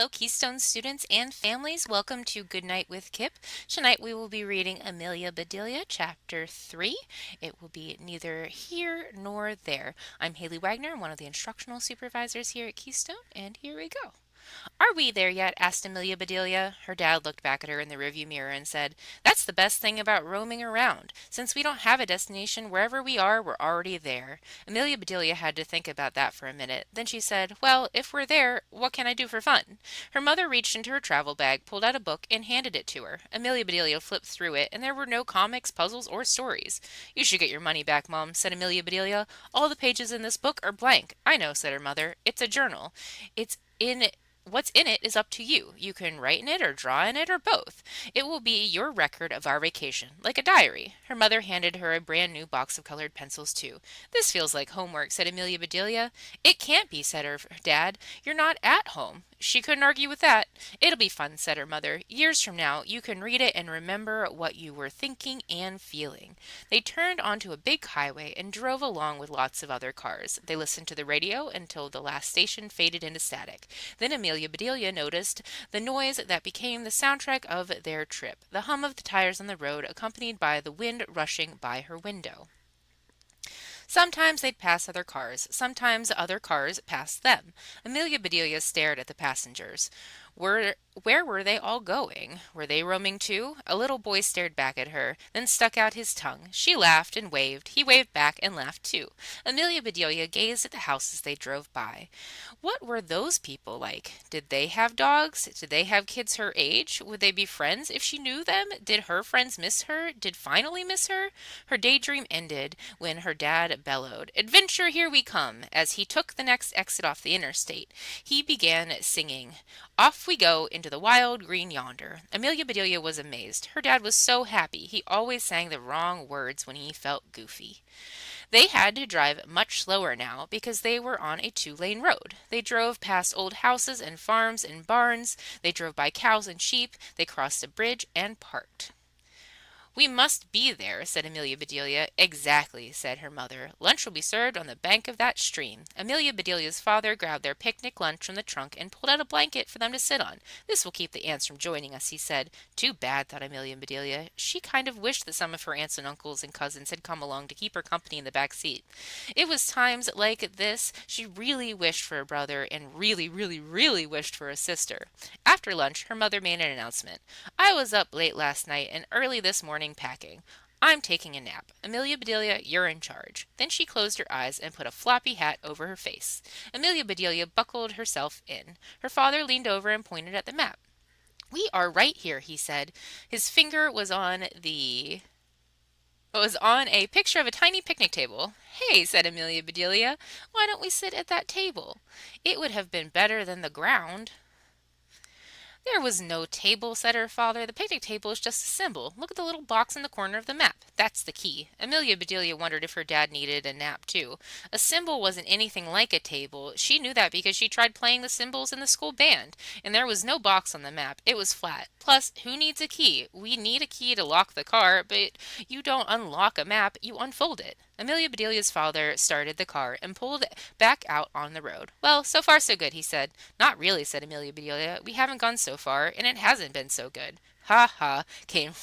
Hello, Keystone students and families. Welcome to Goodnight with Kip. Tonight we will be reading Amelia Bedelia, Chapter 3. It will be neither here nor there. I'm Haley Wagner, one of the instructional supervisors here at Keystone, and here we go. "Are we there yet?" asked Amelia Bedelia. Her dad looked back at her in the rearview mirror and said, "That's the best thing about roaming around. Since we don't have a destination, wherever we are, we're already there." Amelia Bedelia had to think about that for a minute. Then she said, "Well, if we're there, what can I do for fun?" Her mother reached into her travel bag, pulled out a book, and handed it to her. Amelia Bedelia flipped through it, and there were no comics, puzzles, or stories. "You should get your money back, Mom," said Amelia Bedelia. "All the pages in this book are blank." "I know," said her mother. "It's a journal. It's in What's in it is up to you. You can write in it or draw in it or both. It will be your record of our vacation, like a diary." Her mother handed her a brand new box of colored pencils, too. "This feels like homework," said Amelia Bedelia. "It can't be," said her dad. "You're not at home." She couldn't argue with that. "It'll be fun," said her mother. "Years from now, you can read it and remember what you were thinking and feeling." They turned onto a big highway and drove along with lots of other cars. They listened to the radio until the last station faded into static. Then Amelia Bedelia noticed the noise that became the soundtrack of their trip, the hum of the tires on the road, accompanied by the wind rushing by her window. Sometimes they'd pass other cars. Sometimes other cars passed them. Amelia Bedelia stared at the passengers. Where were they all going? Were they roaming too? A little boy stared back at her, then stuck out his tongue. She laughed and waved. He waved back and laughed too. Amelia Bedelia gazed at the houses they drove by. What were those people like? Did they have dogs? Did they have kids her age? Would they be friends if she knew them? Did her friends miss her? Did finally miss her? Her daydream ended when her dad bellowed, "Adventure, here we come!" As he took the next exit off the interstate. He began singing, "Off we go into the wild green yonder." Amelia Bedelia was amazed. Her dad was so happy. He always sang the wrong words when he felt goofy. They had to drive much slower now because they were on a two-lane road. They drove past old houses and farms and barns. They drove by cows and sheep. They crossed a bridge and parked. "We must be there," said Amelia Bedelia. "Exactly," said her mother. "Lunch will be served on the bank of that stream." Amelia Bedelia's father grabbed their picnic lunch from the trunk and pulled out a blanket for them to sit on. "This will keep the aunts from joining us," he said. Too bad, thought Amelia Bedelia. She kind of wished that some of her aunts and uncles and cousins had come along to keep her company in the back seat. It was times like this she really wished for a brother and really, really, really wished for a sister. After lunch, her mother made an announcement. "I was up late last night and early this morning packing. I'm taking a nap. Amelia Bedelia, you're in charge." Then she closed her eyes and put a floppy hat over her face. Amelia Bedelia buckled herself in. Her father leaned over and pointed at the map. "We are right here," he said. His finger was on a picture of a tiny picnic table. "Hey," said Amelia Bedelia, "why don't we sit at that table? It would have been better than the ground." "There was no table," said her father. "The picnic table is just a symbol. Look at the little box in the corner of the map. That's the key." Amelia Bedelia wondered if her dad needed a nap, too. A symbol wasn't anything like a table. She knew that because she tried playing the symbols in the school band, and there was no box on the map. It was flat. Plus, who needs a key? We need a key to lock the car, but you don't unlock a map, you unfold it. Amelia Bedelia's father started the car and pulled back out on the road. "Well, so far so good," he said. "Not really," said Amelia Bedelia. "We haven't gone so far, and it hasn't been so good." "Ha ha!" came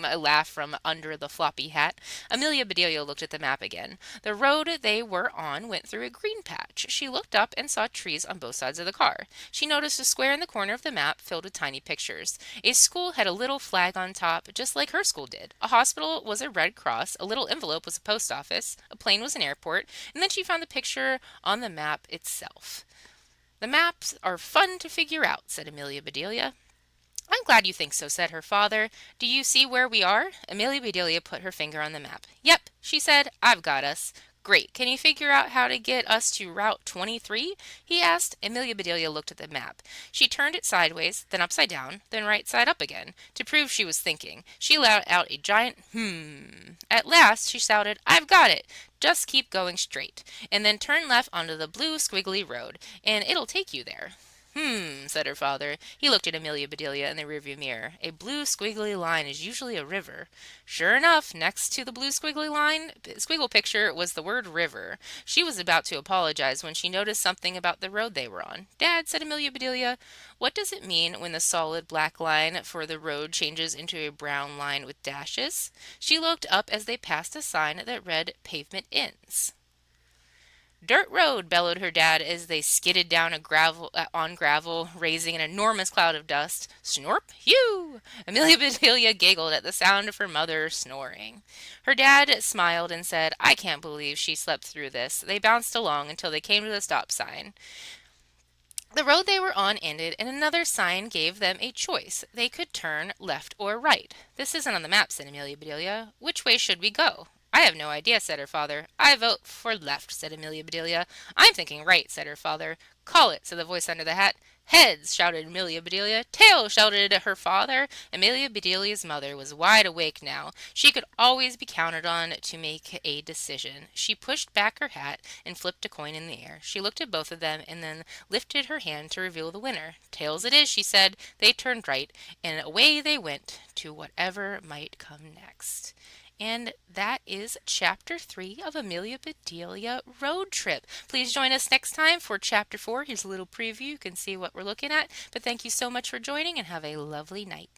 a laugh from under the floppy hat. Amelia Bedelia looked at the map again. The road they were on went through a green patch. She looked up and saw trees on both sides of the car. She noticed a square in the corner of the map filled with tiny pictures. A school had a little flag on top, just like her school did. A hospital was a red cross. A little envelope was a post office. A plane was an airport. And then she found the picture on the map itself. "The maps are fun to figure out," said Amelia Bedelia. "I'm glad you think so," said her father. "Do you see where we are?" Amelia Bedelia put her finger on the map. "Yep," she said. "I've got us." "Great. Can you figure out how to get us to Route 23? He asked. Amelia Bedelia looked at the map. She turned it sideways, then upside down, then right side up again. To prove she was thinking, she let out a giant "hmm." At last she shouted, "I've got it. Just keep going straight, and then turn left onto the blue squiggly road, and it'll take you there." Said her father. He looked at Amelia Bedelia in the rearview mirror. A blue squiggly line is usually a river. Sure enough, next to the blue squiggly line, squiggle picture was the word river. She was about to apologize when she noticed something about the road they were on. Dad, said Amelia Bedelia, what does it mean when the solid black line for the road changes into a brown line with dashes? She looked up as they passed a sign that read pavement ends. Dirt road, bellowed her dad as they skidded down on gravel, raising an enormous cloud of dust. Snorp, hew! Amelia Bedelia giggled at the sound of her mother snoring. Her dad smiled and said, I can't believe she slept through this. They bounced along until they came to the stop sign. The road they were on ended, and another sign gave them a choice. They could turn left or right. This isn't on the map, said Amelia Bedelia. Which way should we go? I have no idea, said her father. I vote for left, said Amelia Bedelia. I'm thinking right, said her father. Call it, said the voice under the hat. Heads, shouted Amelia Bedelia. Tails, shouted her father. Amelia Bedelia's mother was wide awake now. She could always be counted on to make a decision. She pushed back her hat and flipped a coin in the air. She looked at both of them and then lifted her hand to reveal the winner. Tails it is, she said. They turned right, and away they went to whatever might come next. And that is Chapter 3 of Amelia Bedelia Road Trip. Please join us next time for Chapter 4. Here's a little preview. You can see what we're looking at. But thank you so much for joining and have a lovely night.